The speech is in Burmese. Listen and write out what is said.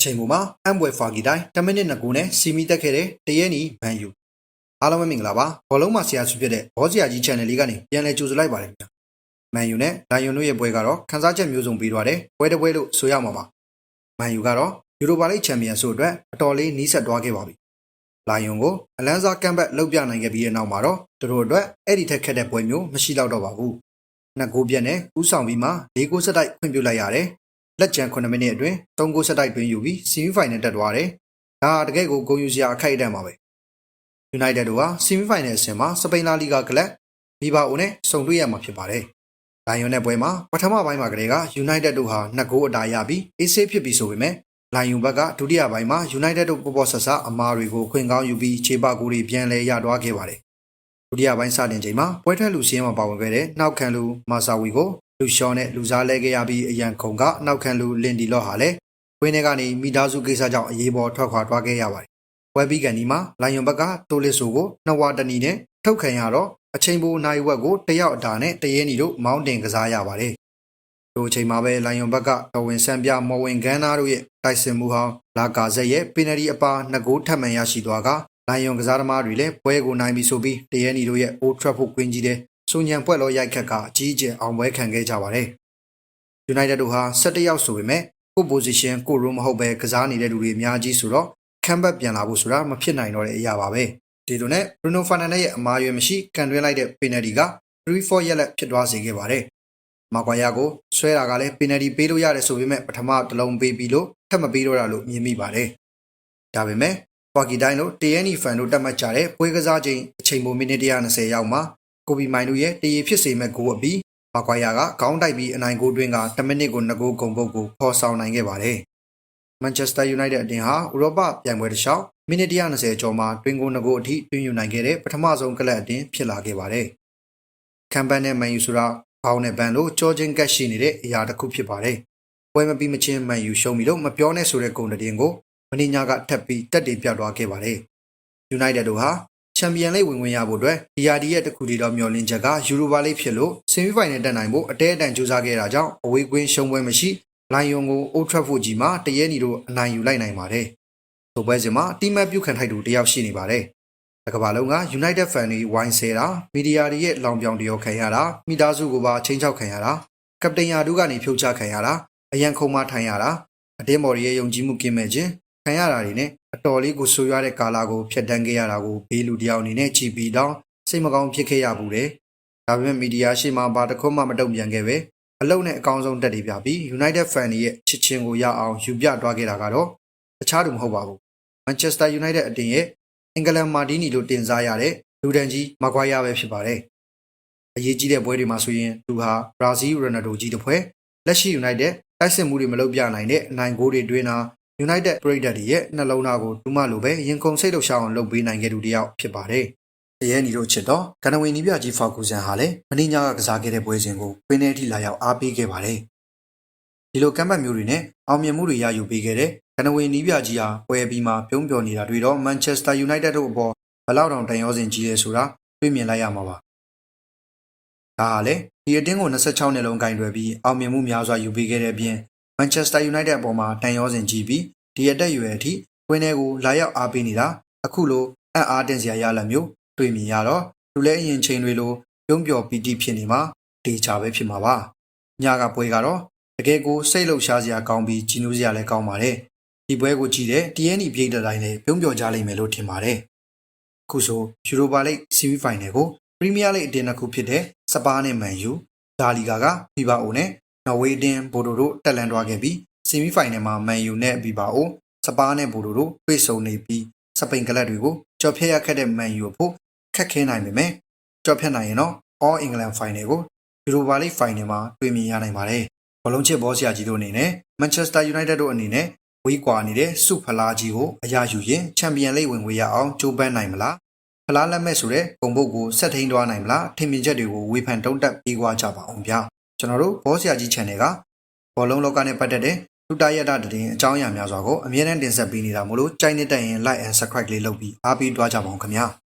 ချိန်မှာအမ်ဘွယ်ဖာဂီတိုင်း10မိနစ်2ကူနဲ့စီမီတက်ခဲ့တဲ့တရဲနီဘန်ယူအားလုံးပဲမင်္ဂလာပါဘောလုံးမှာဆရာစုဖြစ်တဲ့ဘောဆရာကြီး channel လေးကနေပြန်လည်ကြိုဆိုလိုက်ပါတယ်ခင်ဗျာမန်ယူနဲ့လိုင်ယွန်တို့ရဲ့ပွဲကတော့ခန်းစားချက်မျိုးစုံပြီးသွားတယ်ပွဲတစ်ပွဲလို့ဆိုရမှာပါမန်ယူကတော့ယူရိုပါလိချန်ပီယံဆိုအတွက်အတော်လေးနီးစပ်သွားခဲ့ပါပြီလိုင်ယွန်ကိုအလန်းစားကမ်ဘက်လောက်ပြနိုင်ခဲ့ပြီးတဲ့နောက်မှာတော့သူတို့အတွက်အဲ့ဒီထက်ခက်တဲ့ပွဲမျိုးမရှိတော့တော့ပါဘူးနှစ်ကိုပြက်နဲ့ဦးဆောင်ပြီးမှ၄ကိုဆက်တိုက်ခွင့်ပြုလိုက်ရတယ်လက်ကျန်9မိနစ်အတွင်း3ဂိုးဆက်တိုက်တွင်းယူပြီးဆီမီဖိုင်နယ်တက်သွားတယ်။ဒါတကယ်ကိုဂုဏ်ယူစရာအခိုက်အတန့်ပါပဲ။ United တို့ဟာဆီမီဖိုင်နယ်အဆင့်မှာစပိန်လာလီဂါကလပ်ဘီဘာအိုနဲ့ဆုံတွေ့ရမှာဖြစ်ပါတယ်။လိုင်ယွန်နဲ့ပွဲမှာပထမပိုင်းမှာကလေးက United တို့ဟာ2ဂိုးအတားရပြီးအေးဆေးဖြစ်ပြီးဆိုပေမဲ့လိုင်ယွန်ဘက်ကဒုတိယပိုင်းမှာ United တို့ပေါ်ဆဆအမားတွေကိုခွင့်ကောင်းယူပြီးခြေပဂိုးတွေပြန်လဲရသွားခဲ့ပါတယ်။ဒုတိယပိုင်းစတင်ချိန်မှာပွဲထွက်လူစင်းမှာပါဝင်ခဲ့တဲ့နောက်ခံလူမာဆာဝီကိုလူရှော့နဲ့လူစားလဲခဲ့ရပြီးအရန်ခုံကနောက်ခံလူလင်ဒီလော့ဟာလည်းဝင်းထဲကနေမိသားစုကိစ္စကြောင့်အရေးပေါ်ထွက်ခွာသွားခဲ့ရပါတယ်။ပွဲပြီးကန်ဒီမှာလိုင်ယွန်ဘက်ကတိုလစ်ဆိုကိုနှစ်ဝါတနီနဲ့ထုတ်ခံရတော့အချိန်ပိုနိုင်ဝက်ကိုတယောက်အတာနဲ့တရဲနီတို့မောင်းတင်ကစားရပါတယ်။ဒီအချိန်မှာပဲလိုင်ယွန်ဘက်ကတော်ဝင်ဆန်ပြမော်ဝင်ဂန်းနာတို့ရဲ့တိုက်စစ်မှုဟောင်းလာကာဇက်ရဲ့ပင်နတီအပါ2ဂိုးထပ်မံရရှိသွားကလိုင်ယွန်ကစားသမားတွေလည်းပွဲကိုနိုင်ပြီဆိုပြီးတရဲနီတို့ရဲ့အိုထရက်ဖို့ကွင်းကြီးတဲ့ဆိုညံပွက်လောရိုက်ခတ်ကအကြီးအကျယ်အောင်ပွဲခံခဲ့ကြပါတယ်။ United တို့ဟာ17ယောက်ဆိုပေမဲ့ကို position ကို room မဟုတ်ပဲကစားနေတဲ့လူတွေအများကြီးဆိုတော့ခံဘက်ပြန်လာဖို့ဆိုတာမဖြစ်နိုင်တော့တဲ့အရာပါပဲ။ဒီလိုနဲ့ Bruno Fernandes ရဲ့အမားရွယ်မရှိကန်တွင်းလိုက်တဲ့ penalty က 3-4 ရက်လက်ဖြစ်သွားစေခဲ့ပါတယ်။မာကွာယာကိုဆွဲတာကလည်း penalty ပေးလို့ရတယ်ဆိုပေမဲ့ပထမတစ်လုံးပေးပြီးလို့ထပ်မပေးတော့တာလို့မြင်မိပါတယ်။ဒါပေမဲ့ပါကီတိုင်းတို့တရဲနီဖန်တို့တက်မှတ်ကြတဲ့ပွဲကစားချိန်အချိန်ပိုမိနစ်120ရောက်မှာကိုဘီမိုင်တို့ရဲ့တရေဖြစ်စေမဲ့ဂိုးအပြီးမာကွာယာကခေါင်းတိုက်ပြီးအနိုင်ဂိုးတွင်းက10မိနစ်ကို2ဂိုးကုန်ပုတ်ကိုခေါ်ဆောင်နိုင်ခဲ့ပါတယ်။ Manchester United အသင်းဟာဥရောပပြိုင်ပွဲတစ်လျှောက်မိနစ်120ကျော်မှာတွင်းဂိုး2ဂိုးအထိတွင်းယူနိုင်ခဲ့တဲ့ပထမဆုံးကလပ်အသင်းဖြစ်လာခဲ့ပါတယ်။ခံပန်းနဲ့မန်ယူဆိုတာဘောင်းနဲ့ဘန်လို့ကြောချင်းကတ်ရှိနေတဲ့အရာတစ်ခုဖြစ်ပါတယ်။ပွဲမပြီးမချင်းမန်ယူရှုံးပြီလို့မပြောနဲ့ဆိုတဲ့ဂုဏ်သတင်းကိုမင်းညာကထပ်ပြီးတက်တည်ပြသွားခဲ့ပါတယ်။ United တို့ဟာချန်ပီယံလိဝင်ဝင်ရဖို့အတွက်ဒီယာဒီရဲ့တခုတည်းသောမျှော်လင့်ချက်ကယူရိုပါလိဖြစ်လို့ဆီမီဖိုင်နယ်တက်နိုင်ဖို့အတဲအတန်ကြိုးစားခဲ့တာကြောင့်အဝေးကွင်းရှုံးပွဲမရှိလိုင်ယွန်ကိုအိုထရက်ဖို့ကြီးမှာတရဲနီတို့အနိုင်ယူလိုက်နိုင်ပါတယ်။ဆိုပွဲစဉ်မှာတီမတ်ပြုတ်ခံထိုက်သူတယောက်ရှိနေပါတယ်။တစ်ကမ္ဘာလုံးက United fan တွေဝိုင်းဆဲတာမီဒီယာတွေရဲ့လောင်ပြောင်တရောခံရတာမိသားစုကိုပါချင်းချောက်ခံရတာကပတိန်ယာတို့ကနေဖြုတ်ချခံရတာအရန်ခုံမထိုင်ရတာအတင်းမော်ရီရဲ့ယုံကြည်မှုကင်းမဲ့ခြင်းခံရတာတွေနဲ့အတော်လေးကိုဆိုးရွားတဲ့ကာလာကိုဖျက်တမ်းခဲ့ရတာကိုဘေးလူတယောက်အနေနဲ့ကြည်ပြီးတော့စိတ်မကောင်းဖြစ်ခဲ့ရဘူးတဲ့ဒါပေမဲ့မီဒီယာရှေ့မှာဘာတစ်ခုမှမတုံ့ပြန်ခဲ့ပဲအလုံးနဲ့အကောင်းဆုံးတက်တွေပြပြီး United fan တွေရဲ့ချစ်ချင်းကိုရအောင်ယူပြသွားခဲ့တာကတော့တခြားသူမဟုတ်ပါဘူး Manchester United အတင်းရဲ့အင်္ဂလန်မာဒီနီလိုတင်စားရတဲ့လူဒန်ကြီးမကွာယာပဲဖြစ်ပါတယ်အရေးကြီးတဲ့ပွဲတွေမှာဆိုရင်သူဟာဘရာဇီးရိုနယ်ဒိုကြီးတစ်ဖွဲလက်ရှိ United တိုက်စစ်မှုတွေမလုပ်ပြနိုင်တဲ့အနိုင်ဂိုးတွေတွင်းတာUnited ပရိသတ်တွေရဲ့နှလုံးသားကိုတူးမလိုပဲရင်ခုန်စိတ်လှုပ်ရှားအောင်လုပ်ပေးနိုင်ခဲ့သူတယောက်ဖြစ်ပါတယ်။တရဲနီတို့ချစ်တော့ကနဝီနီးပြကြီးဖာကူဆန်ဟာလည်းမင်းညာကကစားခဲ့တဲ့ပွဲစဉ်ကိုပင်းထဲထိလာရောက်အားပေးခဲ့ပါတယ်။ဒီလိုကမ်းပတ်မျိုးတွေနဲ့အောင်မြင်မှုတွေရယူပေးခဲ့တဲ့ကနဝီနီးပြကြီးဟာပွဲပြီးမှပြုံးပျော်နေတာတွေ့တော့ Manchester United တို့အပေါ်ဘလောက်တောင်တန်ရောစင်ကြီးရဲဆိုတာတွေ့မြင်လိုက်ရမှာပါ။ဒါဟာလည်းဒီအတင်းကို26နှစ်လုံးဂိုင်းတွယ်ပြီးအောင်မြင်မှုများစွာယူပေးခဲ့တဲ့အပြင် Manchester United အပေါ်မှာတန်ရောစင်ကြီးပြီးဒီအတက်ရွယ်အထိဝင်းထဲကိုလာရောက်အားပေးနေတာအခုလိုအံ့အားတင်စရာရလမျိုးတွေ့မြင်ရတော့လူလဲအရင်ချိန်တွေလိုပြုံးပျော်ပီတိဖြစ်နေမှာတေချာပဲဖြစ်မှာပါညကပွဲကတော့တကယ်ကိုစိတ်လှုပ်ရှားစရာကောင်းပြီးကြီးနူးစရာလည်းကောင်းပါတယ်ဒီပွဲကိုကြည့်တဲ့ TNT ပြည်သက်တိုင်းလည်းပြုံးပျော်ကြလိမ့်မယ်လို့ထင်ပါတယ်အခုဆိုယူရိုပါလိဆီမီဖိုင်နယ်ကိုပရီးမီးယားလိအတင်းတစ်ခုဖြစ်တဲ့စပါးနဲ့မန်ယူဒါလီဂါကဘီဘာအိုနဲ့နော်ဝေးအတင်းဘိုဒိုတို့တက်လန်သွားခဲ့ပြီးဆီမီဖိုင်နယ်မှာမန်ယူနဲ့ဘီဘာအိုစပါးနဲ့ဘိုဒိုတို့တွေ့ဆုံနေပြီးစပိန်ကလပ်တွေကိုကြော်ဖြတ်ရခဲ့တဲ့မန်ယူဖို့ခက်ခဲနိုင်ပေမဲ့ကြော်ဖြတ်နိုင်ရင်တော့ All England Final ကိုယူရိုပါလိဖိုင်နယ်မှာတွေ့မြင်ရနိုင်ပါတယ်။ဘောလုံးချစ်ဘောဆရာကြီးတို့အနေနဲ့ Manchester United တို့အနေနဲ့ဝေးကွာနေတဲ့စုဖလားကြီးကိုအရာယူရင်ချန်ပီယံလိဝင်ငွေရအောင်ကြိုးပမ်းနိုင်မလား။ဖလားလက်မဲ့ဆိုတဲ့ပုံပုတ်ကိုဆက်ထိန်သွားနိုင်မလား။ထင်မြင်ချက်တွေကိုဝေဖန်တုံးတက်ပြီးွားကြပါအောင်ဗျာ။ကျွန်တော်တို့ဘောဆရာကြီး channel ကဘောလုံးလောကနဲ့ပတ်သက်တဲ့လူတရရတဲ့တဲ့အကြောင်းအရာများစွာကိုအမြဲတမ်းတင်ဆက်ပေးနေတာမို့လို့ကြိုက်နေတဲ့ရင် like and subscribe လေးလုပ်ပြီးအားပေးသွားကြပါဦးခင်ဗျာ။